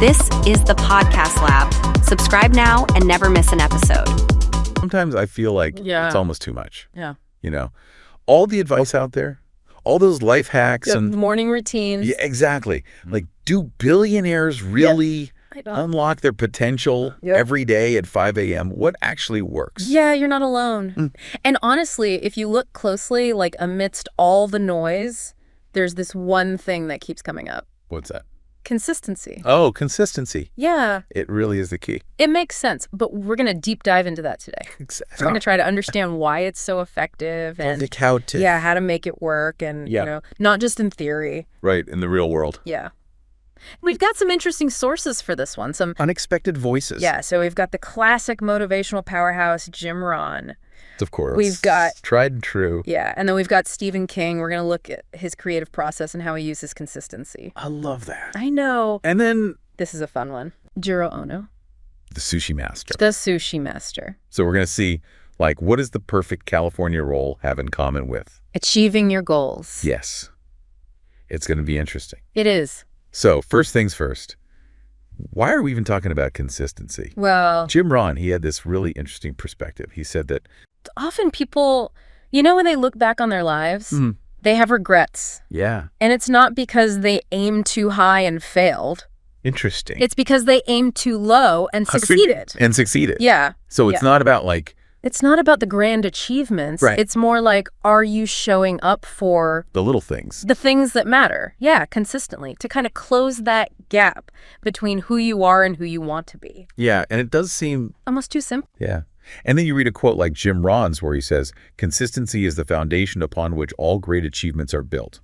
This is the Podcast Lab. Subscribe now and never miss an episode. Sometimes I feel like it's almost too much. Yeah. You know, all the advice out there, all those life hacks and morning routines. Yeah, exactly. Like, do billionaires really unlock their potential every day at 5 a.m.? What actually works? Yeah, you're not alone. And honestly, if you look closely, like amidst all the noise, there's this one thing that keeps coming up. What's that? Consistency. Oh, consistency. Yeah. It really is the key. It makes sense, but we're going to deep dive into that today. Exactly. We're going to try to understand why it's so effective and how to make it work and, you know, not just in theory. Right, in the real world. Yeah. We've got some interesting sources for this one. Some unexpected voices. Yeah, so we've got the classic motivational powerhouse, Jim Rohn. Of course. We've got tried and true. Yeah, and then we've got Stephen King. We're going to look at his creative process and how he uses consistency. I love that. I know. And then this is a fun one. Jiro Ono. The sushi master. The sushi master. So we're going to see, like, what does the perfect California roll have in common with? Achieving your goals. Yes. It's going to be interesting. It is. So first things first. Why are we even talking about consistency? Well, Jim Rohn, he had this really interesting perspective. He said that often people, you know, when they look back on their lives, they have regrets. Yeah. And it's not because they aimed too high and failed. Interesting. It's because they aimed too low and succeeded. Yeah. So it's not about like... It's not about the grand achievements. Right. It's more like, are you showing up for... the little things. The things that matter. Yeah, consistently. To kind of close that gap between who you are and who you want to be. Yeah, and it does seem... almost too simple. Yeah. And then you read a quote like Jim Rohn's where he says, consistency is the foundation upon which all great achievements are built.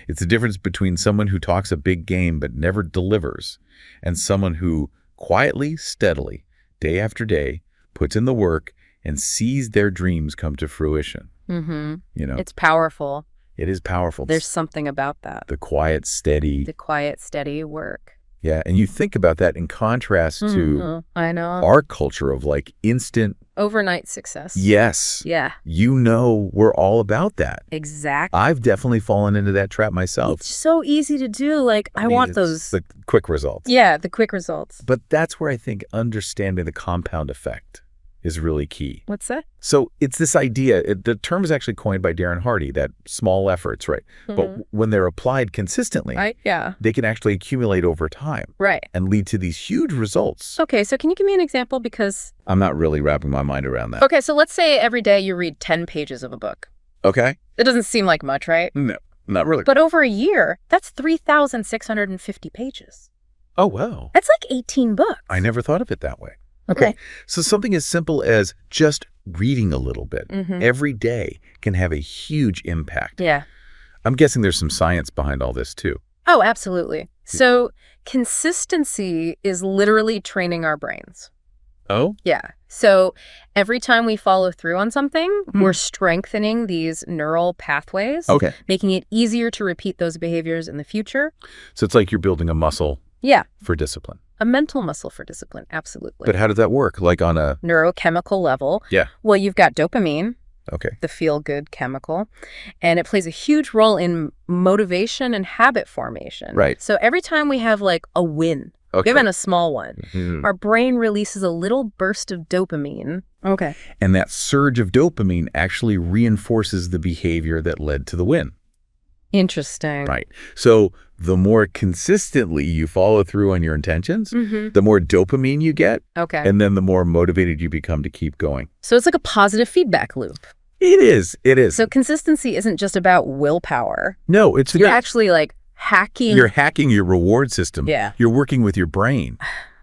It's the difference between someone who talks a big game but never delivers and someone who quietly, steadily, day after day, puts in the work and sees their dreams come to fruition. Mm-hmm. You know, it's powerful. It is powerful. There's something about that. The quiet, steady work. Yeah, and you think about that in contrast to our culture of like instant... overnight success. Yes. Yeah. You know, we're all about that. Exactly. I've definitely fallen into that trap myself. It's so easy to do. Like, I want those... the quick results. Yeah, the quick results. But that's where I think understanding the compound effect is really key. What's that? So it's this idea, the term is actually coined by Darren Hardy, that small efforts, right? But when they're applied consistently, they can actually accumulate over time. Right. And lead to these huge results. Okay, so can you give me an example? Because I'm not really wrapping my mind around that. Okay, so let's say every day you read 10 pages of a book. Okay. It doesn't seem like much, right? No, not really. But over a year, that's 3,650 pages. Oh, wow. That's like 18 books. I never thought of it that way. Okay. So something as simple as just reading a little bit every day can have a huge impact. Yeah. I'm guessing there's some science behind all this too. Oh, absolutely. So consistency is literally training our brains. Oh? Yeah. So every time we follow through on something, we're strengthening these neural pathways, making it easier to repeat those behaviors in the future. So it's like you're building a muscle for discipline. A mental muscle for discipline, absolutely. But how does that work? Like on a... neurochemical level? Yeah. Well, you've got dopamine, the feel-good chemical, and it plays a huge role in motivation and habit formation. Right. So every time we have like a win, even a small one, our brain releases a little burst of dopamine. Okay. And that surge of dopamine actually reinforces the behavior that led to the win. Interesting. Right. So the more consistently you follow through on your intentions, the more dopamine you get. Okay. And then the more motivated you become to keep going. So it's like a positive feedback loop. It is. It is. So consistency isn't just about willpower. No, it's... You're actually like hacking... You're hacking your reward system. Yeah. You're working with your brain.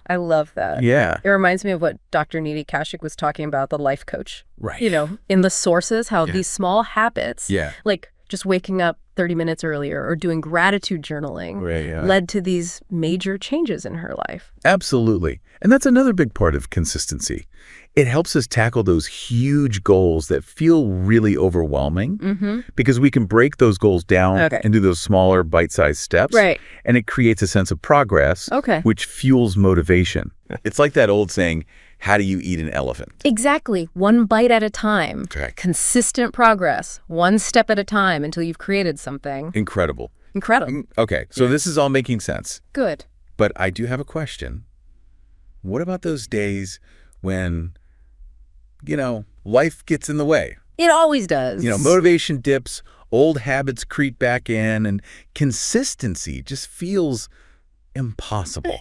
I love that. Yeah. It reminds me of what Dr. Nidhi Kaushik was talking about, the life coach. Right. You know, in the sources, how these small habits, Yeah. like just waking up 30 minutes earlier or doing gratitude journaling led to these major changes in her life. Absolutely. And that's another big part of consistency. It helps us tackle those huge goals that feel really overwhelming because we can break those goals down and do those smaller bite-sized steps. Right. And it creates a sense of progress, which fuels motivation. It's like that old saying, how do you eat an elephant? Exactly. One bite at a time. Correct. Consistent progress. One step at a time until you've created something. Incredible. Incredible. Okay. So this is all making sense. Good. But I do have a question. What about those days when, life gets in the way? It always does. Motivation dips, old habits creep back in, and consistency just feels impossible.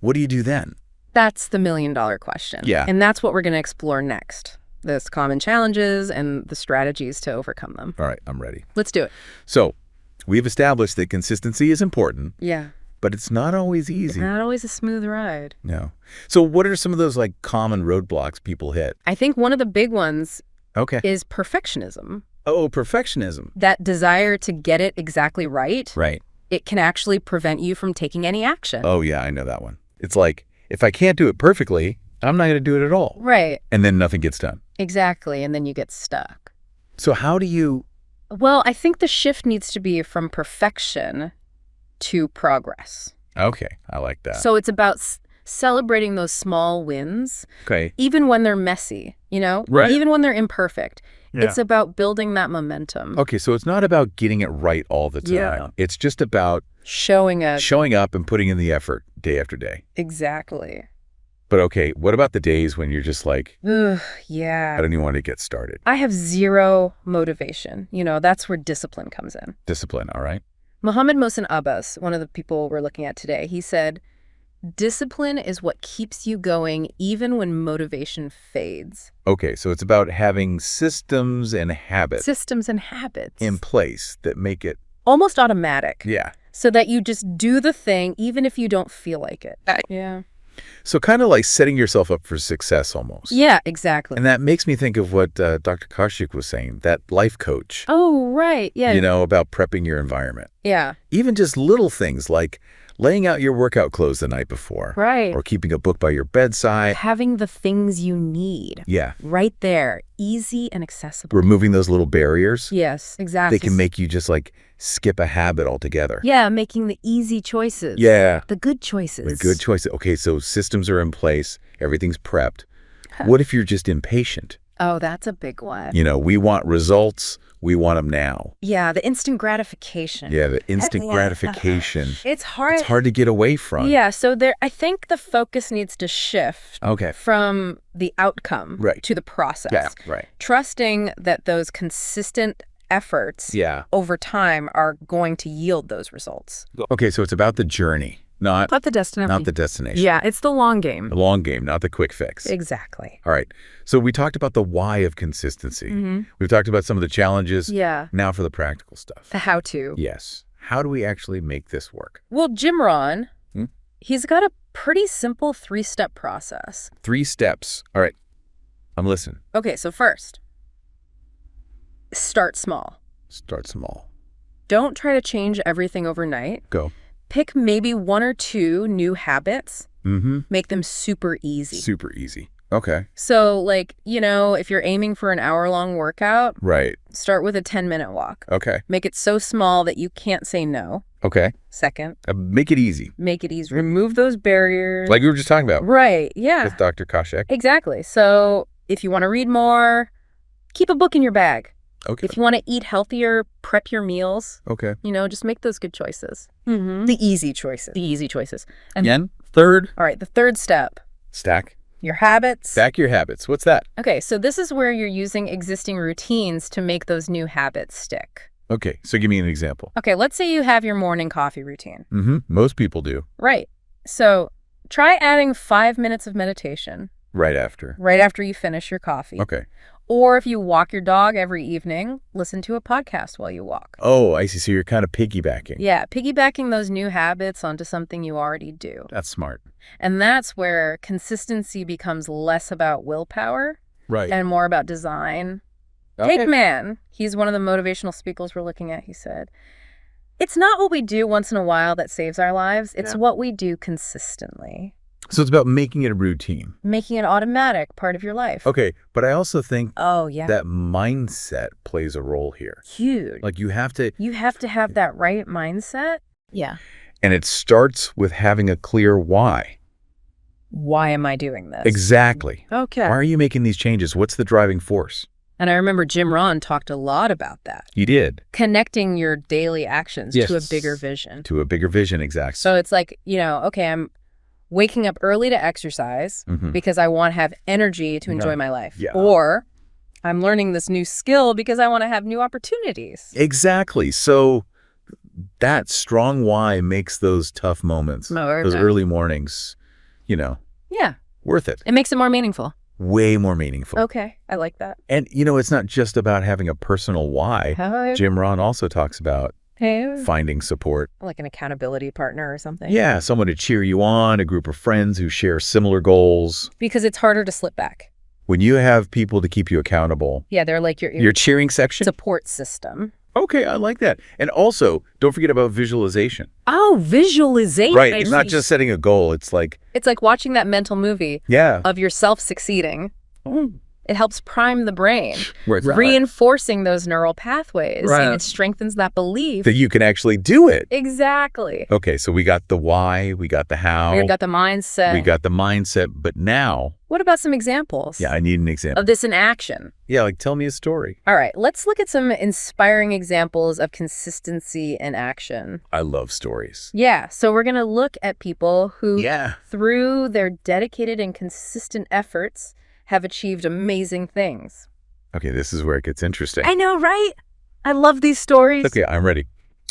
What do you do then? That's the million-dollar question. Yeah. And that's what we're going to explore next. Those common challenges and the strategies to overcome them. All right, I'm ready. Let's do it. So, we've established that consistency is important. Yeah. But it's not always easy. It's not always a smooth ride. No. So what are some of those common roadblocks people hit? I think one of the big ones is perfectionism. Oh, perfectionism. That desire to get it exactly right. Right. It can actually prevent you from taking any action. Oh, yeah, I know that one. It's like, if I can't do it perfectly, I'm not going to do it at all. Right. And then nothing gets done. Exactly. And then you get stuck. So how do you... Well, I think the shift needs to be from perfection to progress. Okay, I like that. So it's about celebrating those small wins, even when they're messy, Right. Even when they're imperfect. Yeah. It's about building that momentum. Okay, so it's not about getting it right all the time. Yeah. It's just about showing up and putting in the effort day after day. Exactly. But okay, what about the days when you're just like, ugh, yeah, I don't even want to get started? I have zero motivation. That's where discipline comes in. Discipline, all right? Mohammed Mohsen Abbas, one of the people we're looking at today, he said, discipline is what keeps you going even when motivation fades. Okay, so it's about having systems and habits. Systems and habits. In place that make it... almost automatic. Yeah. So that you just do the thing even if you don't feel like it. Yeah. So kind of like setting yourself up for success almost. Yeah, exactly. And that makes me think of what Dr. Kaushik was saying, that life coach. Oh, right. Yeah. About prepping your environment. Yeah. Even just little things like laying out your workout clothes the night before. Right. Or keeping a book by your bedside. Having the things you need. Yeah. Right there. Easy and accessible. Removing those little barriers. Yes, exactly. They can make you just skip a habit altogether. Yeah, making the easy choices. Yeah. The good choices. The good choices. Okay, so systems are in place. Everything's prepped. What if you're just impatient? Oh, that's a big one. We want results. We want them now. Yeah, the instant gratification. Yeah, the instant gratification. It's hard. It's hard to get away from. Yeah, so I think the focus needs to shift from the outcome to the process. Yeah, right. Trusting that those consistent efforts over time are going to yield those results. Okay, so it's about the journey, not the destination. Not the destination. Yeah, it's the long game. The long game, not the quick fix. Exactly. All right. So we talked about the why of consistency. We've talked about some of the challenges. Yeah. Now for the practical stuff. The how-to. Yes. How do we actually make this work? Well, Jim Rohn, he's got a pretty simple 3-step process. 3 steps. All right. I'm listening. Okay, so first, start small. Start small. Don't try to change everything overnight. Go. Pick maybe 1 or 2 new habits. Make them super easy. Super easy. Okay. So, if you're aiming for an hour-long workout, right, start with a 10-minute walk. Okay. Make it so small that you can't say no. Okay. Second. Make it easy. Make it easy. Remove those barriers. Like we were just talking about. Right, yeah. With Dr. Kaushik. Exactly. So, if you want to read more, keep a book in your bag. Okay. If you want to eat healthier, prep your meals. Okay. Just make those good choices. The easy choices. The easy choices. And again, third. All right, the third step. Stack. Your habits. Stack your habits. What's that? Okay, so this is where you're using existing routines to make those new habits stick. Okay, so give me an example. Okay, let's say you have your morning coffee routine. Most people do. Right. So try adding 5 minutes of meditation. Right after. Right after you finish your coffee. Okay. Or if you walk your dog every evening, listen to a podcast while you walk. Oh, I see. So you're kind of piggybacking. Yeah, piggybacking those new habits onto something you already do. That's smart. And that's where consistency becomes less about willpower and more about design. Okay. Take Man. He's one of the motivational speakers we're looking at. He said, it's not what we do once in a while that saves our lives. It's what we do consistently. So it's about making it a routine. Making it automatic, part of your life. Okay, but I also think that mindset plays a role here. Huge. Like you have to have that right mindset. Yeah. And it starts with having a clear why. Why am I doing this? Exactly. Okay. Why are you making these changes? What's the driving force? And I remember Jim Rohn talked a lot about that. He did. Connecting your daily actions Yes. to a bigger vision. To a bigger vision, exactly. So it's like, okay, I'm waking up early to exercise because I want to have energy to enjoy my life. Yeah. Or I'm learning this new skill because I want to have new opportunities. Exactly. So that strong why makes those tough moments, those early mornings, Yeah. worth it. It makes it more meaningful. Way more meaningful. Okay. I like that. And, it's not just about having a personal why. Jim Rohn also talks about finding support. Like an accountability partner or something. Yeah, someone to cheer you on, a group of friends who share similar goals. Because it's harder to slip back. When you have people to keep you accountable. Yeah, they're like your cheering section? Support system. Okay, I like that. And also, don't forget about visualization. Oh, visualization. Right, it's not just setting a goal. It's like watching that mental movie of yourself succeeding. Oh. It helps prime the brain, Right. reinforcing those neural pathways. Right. And it strengthens that belief. That you can actually do it. Exactly. Okay, so we got the why, we got the how. We got the mindset. We got the mindset, but now... What about some examples? Yeah, I need an example. Of this in action. Yeah, tell me a story. All right, let's look at some inspiring examples of consistency in action. I love stories. Yeah, so we're going to look at people who, through their dedicated and consistent efforts, have achieved amazing things. Okay, this is where it gets interesting. I know, right? I love these stories. Okay, I'm ready.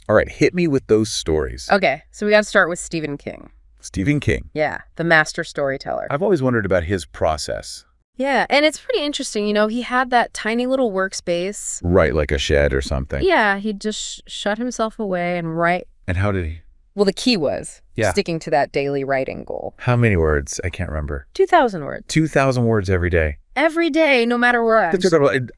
All right, hit me with those stories. Okay, so we got to start with Stephen King. Stephen King. Yeah, the master storyteller. I've always wondered about his process. Yeah, and it's pretty interesting. He had that tiny little workspace. Right, like a shed or something. Yeah, he'd just shut himself away and write. And how did he? Well, the key was sticking to that daily writing goal. How many words? I can't remember. 2,000 words. 2,000 words every day. Every day, no matter where.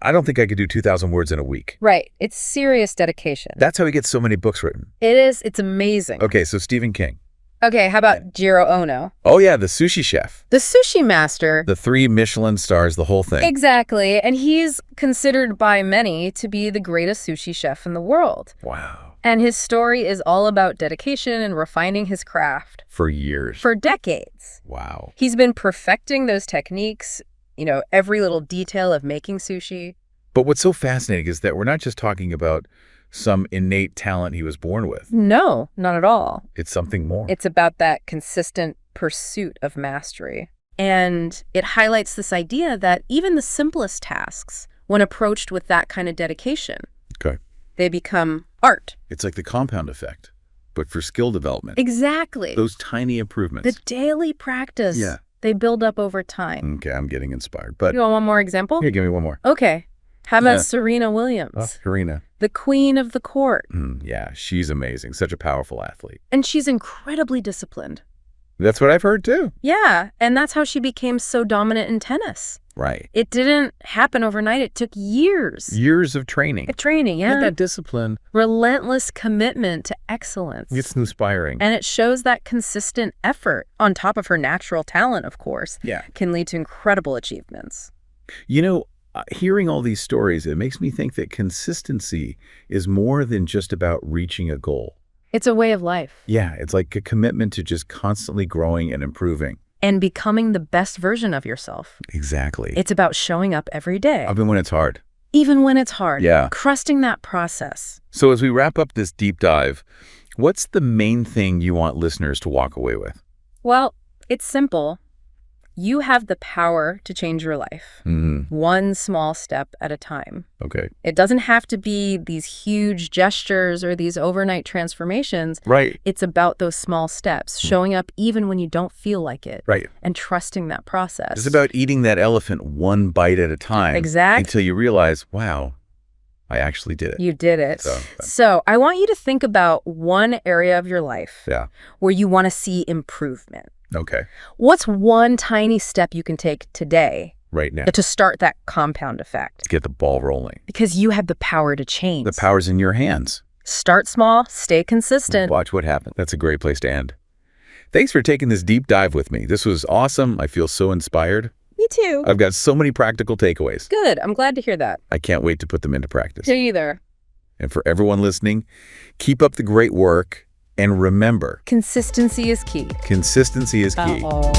I don't think I could do 2,000 words in a week. Right. It's serious dedication. That's how he gets so many books written. It is. It's amazing. Okay, so Stephen King. Okay, how about Jiro Ono? Oh, yeah, the sushi chef. The sushi master. The 3 Michelin stars, the whole thing. Exactly. And he's considered by many to be the greatest sushi chef in the world. Wow. And his story is all about dedication and refining his craft. For years. For decades. Wow. He's been perfecting those techniques, every little detail of making sushi. But what's so fascinating is that we're not just talking about some innate talent he was born with. No, not at all. It's something more. It's about that consistent pursuit of mastery. And it highlights this idea that even the simplest tasks, when approached with that kind of dedication, they become art. It's like the compound effect, but for skill development. Exactly. Those tiny improvements. The daily practice. Yeah. They build up over time. Okay, I'm getting inspired. But you want one more example? Here, give me one more. Okay. How about Serena Williams? Oh, Serena. The queen of the court. Yeah, she's amazing. Such a powerful athlete. And she's incredibly disciplined. That's what I've heard, too. Yeah, and that's how she became so dominant in tennis. Right. It didn't happen overnight. It took years. Years of training. Yeah. That discipline. Relentless commitment to excellence. It's inspiring. And it shows that consistent effort, on top of her natural talent, of course, can lead to incredible achievements. Hearing all these stories, it makes me think that consistency is more than just about reaching a goal. It's a way of life. Yeah, it's like a commitment to just constantly growing and improving. And becoming the best version of yourself. Exactly. It's about showing up every day. Even when it's hard. Even when it's hard. Yeah. Trusting that process. So as we wrap up this deep dive, what's the main thing you want listeners to walk away with? Well, it's simple. You have the power to change your life, one small step at a time. Okay. It doesn't have to be these huge gestures or these overnight transformations. Right. It's about those small steps, showing up even when you don't feel like it. Right. And trusting that process. It's about eating that elephant one bite at a time. Exactly. Until you realize, wow, I actually did it. You did it. So I want you to think about one area of your life where you want to see improvement. Okay. What's one tiny step you can take today? Right now. To start that compound effect? To get the ball rolling. Because you have the power to change. The power's in your hands. Start small, stay consistent. Watch what happens. That's a great place to end. Thanks for taking this deep dive with me. This was awesome. I feel so inspired. Me too. I've got so many practical takeaways. Good. I'm glad to hear that. I can't wait to put them into practice. Me either. And for everyone listening, keep up the great work. And remember, consistency is key. Consistency is key. Uh-oh.